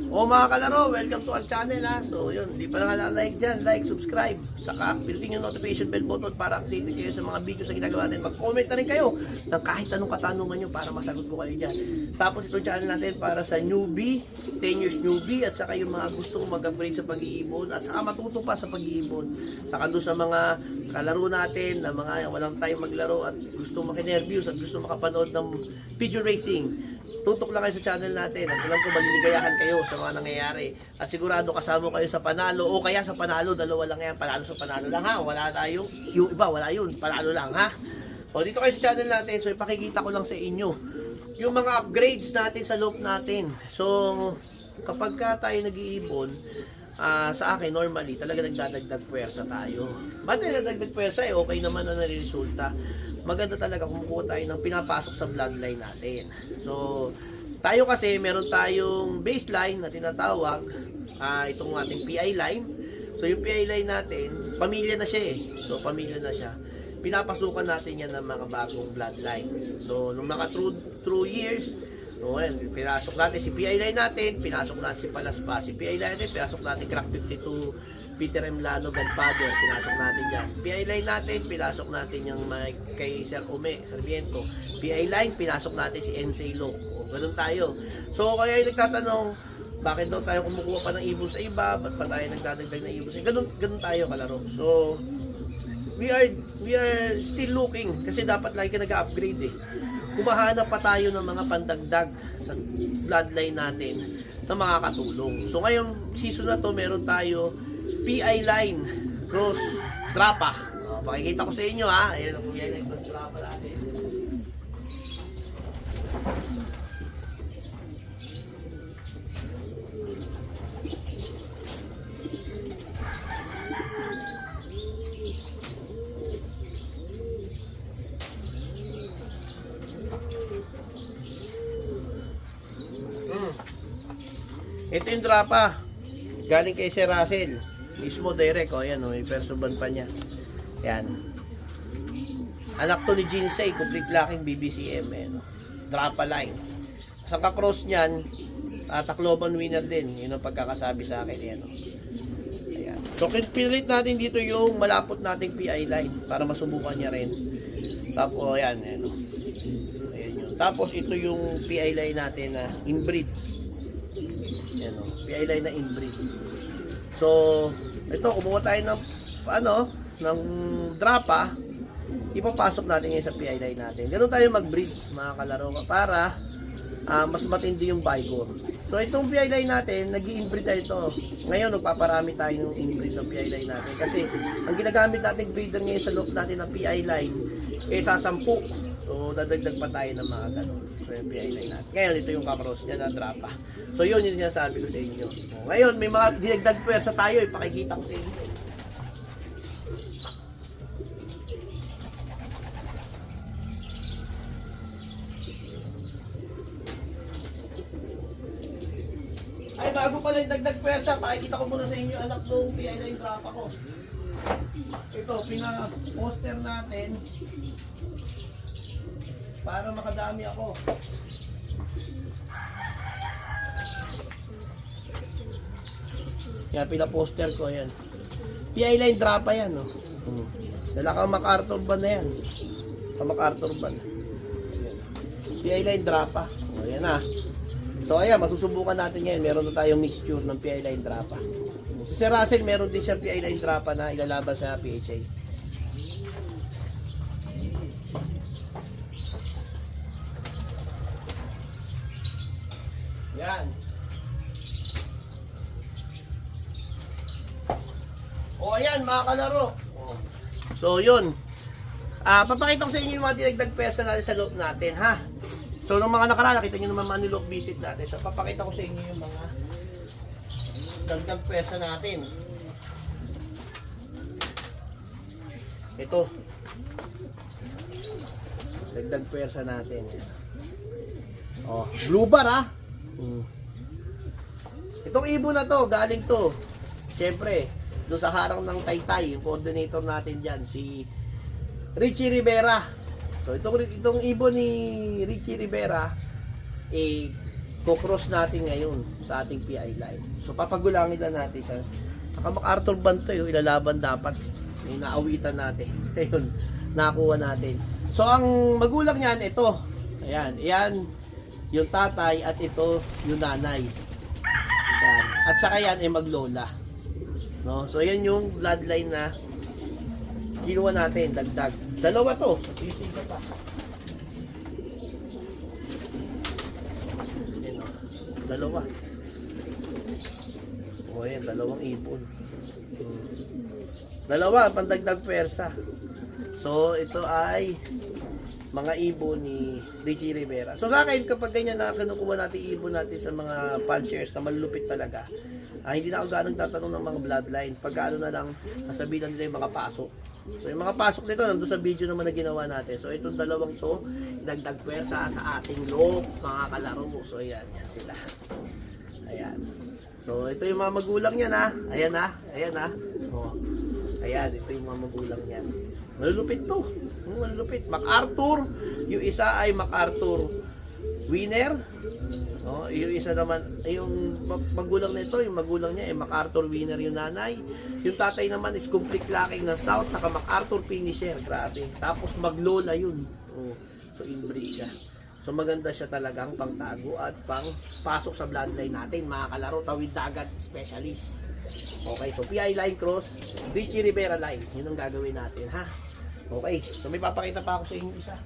O mga kalaro, welcome to our channel ha. So yun, di pa like dyan, like, subscribe. Saka pindutin yung notification bell button para updated kayo sa mga videos na ginagawa natin. Mag-comment na rin kayo ng kahit anong katanungan nyo para masagot ko kayo dyan. Tapos itong channel natin para sa newbie, 10 years newbie, at saka yung mga gustong mag-upgrade sa pag-iibon, at saka matuto pa sa pag-iibon. Saka doon sa mga kalaro natin, na mga walang time maglaro at gusto makinervyos at gusto makapanood ng video racing. Tutok lang kayo sa channel natin at alam ko maliligayahan kayo sa mga nangyayari at sigurado kasama kayo sa panalo o kaya sa panalo, dalawa lang yan, panalo sa panalo lang ha, wala tayong, yung iba wala yun, panalo lang ha. O dito kayo sa channel natin, so ipakikita ko lang sa inyo yung mga upgrades natin sa loop natin. So kapag ka tayo nag-iibon, sa akin normally talaga nagdadagdag puwersa tayo. Ba't nagdadagdag puwersa okay naman na nare-resulta. Maganda talaga kumukuha tayo ng pinapasok sa bloodline natin. So tayo kasi meron tayong baseline na tinatawag, itong ating PI line. So yung PI line natin, pamilya na siya eh. So pamilya na siya. Pinapasukan natin yan ng mga bagong bloodline. So nung mga true years, pinasok natin si PI line natin, pinasok natin si Palaspa, si PI line natin, pinasok natin Crack 52, Peter M. Lano, Godfather, pinasok natin yan. PI line natin, pinasok natin yung kay Sir Ume, Sarmiento. PI line, pinasok natin si NC Lo. Ganun tayo. So kaya yung nagtatanong, bakit daw tayo kumukuha pa ng ibon sa iba, ba't pa tayo nagdadagdag ng ibon sa iba? Ganun tayo kalaro. So we are still looking kasi dapat lagi ka nag-upgrade eh. Kumahanap pa tayo ng mga pandagdag sa bloodline natin na makakatulong. So ngayong season na to meron tayo PI line cross drapa. Pakikita ko sa inyo ha. Ayan ang PI line cross drapa natin. Ito yung drapa galing kay Sir Russell mismo direct ayan may persuban pa niya yan, anak to ni Jinsei, complete locking BBCM drapa line sa kakross niyan, Tacloban winner din, yun ang pagkakasabi sa akin ayan. So pinilit natin dito yung malapot nating PI line para masubukan niya rin. Tapos ayan yun. Tapos ito yung PI line natin na inbreed. Yan o, PI line na inbreed. So, ito, kumuha tayo ng, ng drapa, ipapasok natin ngayon sa PI line natin. Ganun tayo mag-breed, mga kalaro, para mas matindi yung Vigor. So, itong PI line natin, nag-i-inbreed tayo ito. Ngayon, nagpaparami tayo ng inbreed ng PI line natin. Kasi, ang ginagamit natin breeder ngayon sa loob natin ng PI line, sa 10. So, dadagdag pa tayo ng mga ganun. So, yung PI line natin. Ngayon, ito yung kakross niya na drapa. So, yun yung sinasabi ko sa inyo. Ngayon, may mga dinagdag puwersa tayo. Ipakikita ko sa inyo. Ay, bago pala yung dagdag puwersa, pakikita ko muna sa inyo anak ng PI line drapa ko. Ito, pinaka-poster natin para makadami ako. Yan, pina-poster ko yan. PI line drapa yan, no? Dala kang MacArthur ban na yan. MacArthur ban. PI line drapa. O, yan na. So, ayan, masusubukan natin ngayon. Meron na tayong mixture ng PI line drapa. Si Sir Russell, meron din siyang PI line drapa na ilalaban sa PHA. Yan. O ayan mga kalaro. So yun. Papakita ko sa inyo yung mga dinagdag pesa natin sa loob natin ha. So nung mga nakaraan, nakita nyo naman manilok visit natin. So papakita ko sa inyo yung mga dagdag pesa natin. Ito. Dagdag pesa natin. Oh, blue bar ha. Itong ibon na to, galing to. Siyempre, doon sa harang ng Taytay, yung coordinator natin dyan, si Richie Rivera. So, itong ibon ni Richie Rivera, kukross natin ngayon sa ating PI line. So papagulangin lang natin sa MacArthur band to, yung ilalaban dapat. Yung naawitan natin. Ayun, nakuha natin. So ang magulang niyan, ito. Ayan, yan yung tatay at ito yung nanay. Yan. At saka yan ay maglola. No? So yan yung bloodline na kinuha natin, dagdag. Dalawa to. Isa pa. Yan, oh. Dalawa. O yan, dalawang ibon. Dalawa, pandagdag pwersa. So ito ay mga ibon ni Richie Rivera. So sa akin, kapag ganyan na kinukuha natin ibon natin sa mga fanshares na malulupit talaga, hindi na ako ganong tatanong ng mga bloodline. Pagka ano na lang, kasabihan nila yung mga pasok. So yung mga pasok nito, nandun sa video naman na ginawa natin. So itong dalawang to, dagdag pwersa sa ating loop, mga kalaro. So ayan, yan sila. Ayan. So ito yung mga magulang niya na. Ayan na, ayan na. Oh. Ayan, ito yung mga magulang niyan. Malulupit to. Malulupit. MacArthur. Yung isa ay MacArthur winner. No, yung isa naman, yung magulang nito, yung magulang niya ay MacArthur winner yung nanay. Yung tatay naman is complete lacking ng South, saka MacArthur finisher. Grabe. Tapos maglola yun. Oh, so inbreed siya. So maganda siya talagang pangtago at pang pasok sa bloodline natin, mga kalaro, tawid dagat specialist. Okay, so PI line cross, Richie Rivera line. Yun ang gagawin natin, ha? Okay, so may papakita pa ako sa inyo isa.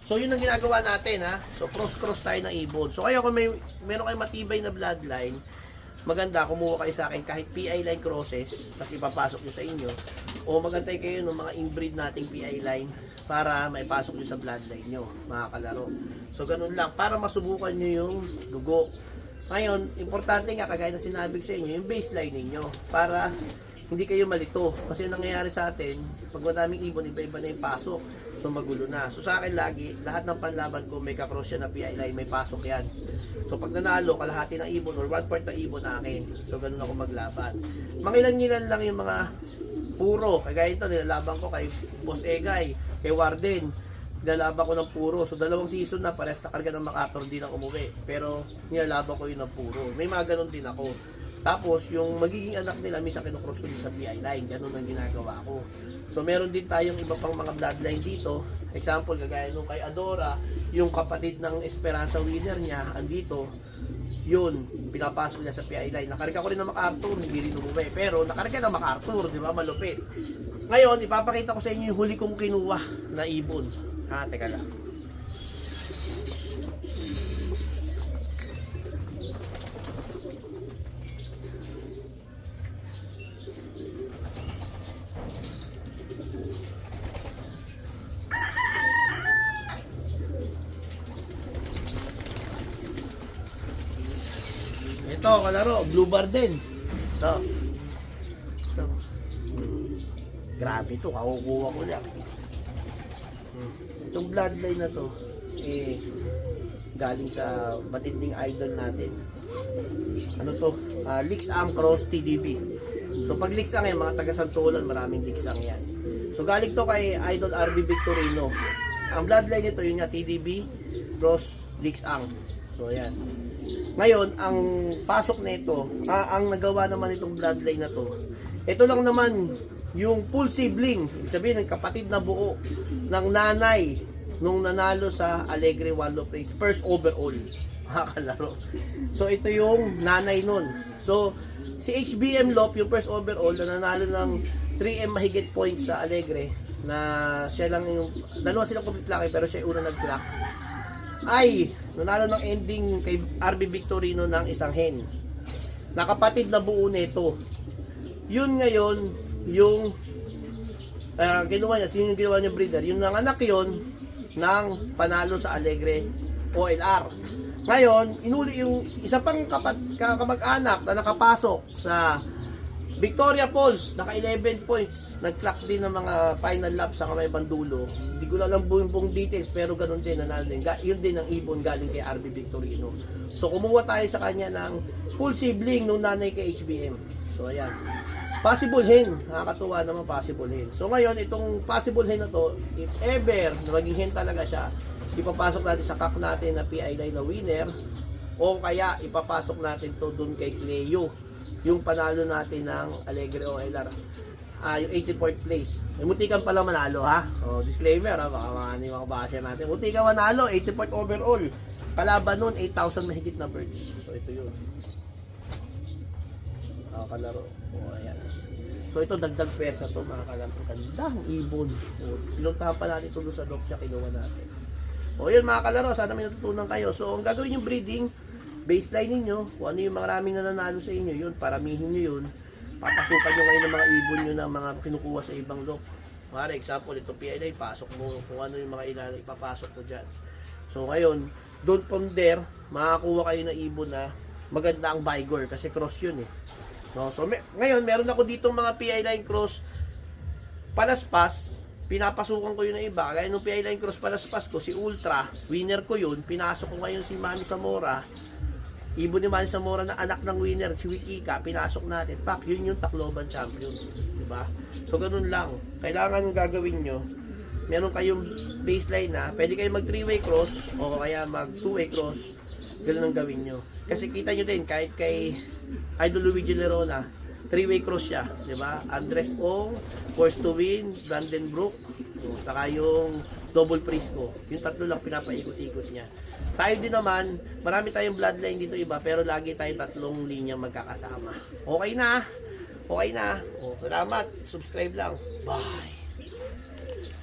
So yun ang ginagawa natin, ha? So cross tayo ng ibon. So kaya kung meron kayong matibay na bloodline, maganda kumuha kayo sa akin kahit PI line crosses, kasi ipapasok nyo sa inyo, o magantay kayo ng mga inbreed nating PI line para maipasok nyo sa bloodline nyo, mga kalaro. So ganun lang, para masubukan nyo yung dugo. Ngayon, importante nga, kagaya na sinabi sa inyo, yung baseline ninyo para hindi kayo malito. Kasi nangyayari sa atin, pag madaming ibon, iba-iba na yung pasok. So magulo na. So sa akin lagi, lahat ng panlaban ko may kakross yan na PI line, may pasok yan. So pag nanalo, kalahati ng ibon or 1/4 ng ibon akin. So ganun ako maglaban. Mangilan-ngilan lang yung mga puro. Kagaya ito, nilalaban ko kay Boss Egay, kay Warden. Nilalaban ko ng puro. So dalawang season na pares na karga ng MacArthur din ang umuwi. Pero nilalaban ko yun ng puro. May mga ganun din ako. Tapos yung magiging anak nila, minsan kinocross ko din sa PI line. Ganun ang ginagawa ko. So meron din tayong iba pang mga bloodline dito. Example, kagaya nung kay Adora, yung kapatid ng Esperanza winner niya, andito. Yun, pinapasok niya sa PI line. Nakarga ko rin ng MacArthur, hindi rin umuwi. Pero nakarga ng MacArthur, di ba? Malupit. Ngayon, ipapakita ko sa inyo yung huli kong kinuha na ibon. Ha, teka lang. Ito, kalaro, blue bar din. Ito. Ito. Grabe ito, kakukuha ko lang. Itong bloodline na to, galing sa matinding idol natin. Ano to? Lixang Cross TDB. So pag Lixang yan, mga taga Santolan, maraming Lixang yan. So galing to kay Idol RB Victorino. Ang bloodline nito, yun nga, TDB Cross Lixang. So ayan. Ngayon, ang pasok nito, ang nagawa naman itong bloodline na to, ito lang naman yung full sibling, ibig sabihin ng kapatid na buo ng nanay nung nanalo sa Alegre Wallow Place first overall, mga kalaro. So ito yung nanay nun. So si HBM Lop, yung first overall na nanalo ng 3M mahigit points sa Alegre, na siya lang yung, dalawa silang complete laki pero siya yung una nag-crack, ay nanalo ng ending kay RB Victorino ng isang hen. Nakapatid na buo nito. Yun ngayon yung ginawa niya, sino yung ginawa niya breeder? Yung nanganak yun ng panalo sa Alegre OLR. Ngayon, inuli yung isa pang kamag-anak na nakapasok sa Victoria Falls, naka 11 points. Nag-crack din ng mga final lap sa kamay bandulo. Hindi ko lang buong details, pero ganun din, nanalo din. Yun din ang ibon galing kay RB Victorino. So, kumuha tayo sa kanya ng full sibling nung nanay kay HBM. So, ayan. Possible hen, nakakatuwa naman possible hen. So ngayon, itong possible hen na to, if ever na maging hen talaga siya, ipapasok natin sa kak natin na PI9 na winner, o kaya ipapasok natin to dun kay Cleo, yung panalo natin ng Alegre OLR. Yung 84th place. May muntikan pala manalo, ha? O, disclaimer, ha? Baka mga basher natin. Muntikan manalo, 84th overall. Kalaban nun, 8,000 mahigit na birds. So, ito yun. Kalaro. O, ayan. So, ito, dagdag pwersa to, mga kalaro. Gandang ibon. O, pinuntahan pa natin ito doon sa dock niya, kinuha natin. O, yun, mga kalaro. Sana may natutunan kayo. So, ang gagawin yung breeding, baseline ninyo, kung ano yung maraming nananalo sa inyo, yun, paramihin nyo yun. Papasukan nyo ngayon ng mga ibon nyo ng mga kinukuha sa ibang lock. For example, ito PI9, pasok mo kung ano yung mga ilalagay, ipapasok mo dyan. So ngayon, doon from there, makakuha kayo ng ibon na maganda ang Vigor kasi cross yun eh. No? So ngayon, meron ako ditong mga PI9 cross palaspas, pinapasukan ko yun na iba. Kaya nung PI9 cross palaspas ko, si Ultra, winner ko yun, pinasok ko ngayon si Manny Zamora. Ibon ni Manny Zamora na anak ng winner, si Wikika, pinasok natin. Pak, yun yung Tacloban champion. Diba? So, ganun lang. Kailangan gagawin nyo, meron kayong baseline na, pwede kayong mag 3-way cross, o kaya mag 2-way cross, ganun ang gawin nyo. Kasi kita nyo din, kahit kay Idol Luigi Lerona, 3-way cross siya. Diba? Andres Ong, Force to Win, Brandon Brook, saka yung Double Prisco. Yung tatlo lang pinapaikot-ikot niya. Tayo din naman, marami tayong bloodline dito iba, pero lagi tayong tatlong linya magkakasama. Okay na. Okay na. O, salamat. Subscribe lang. Bye.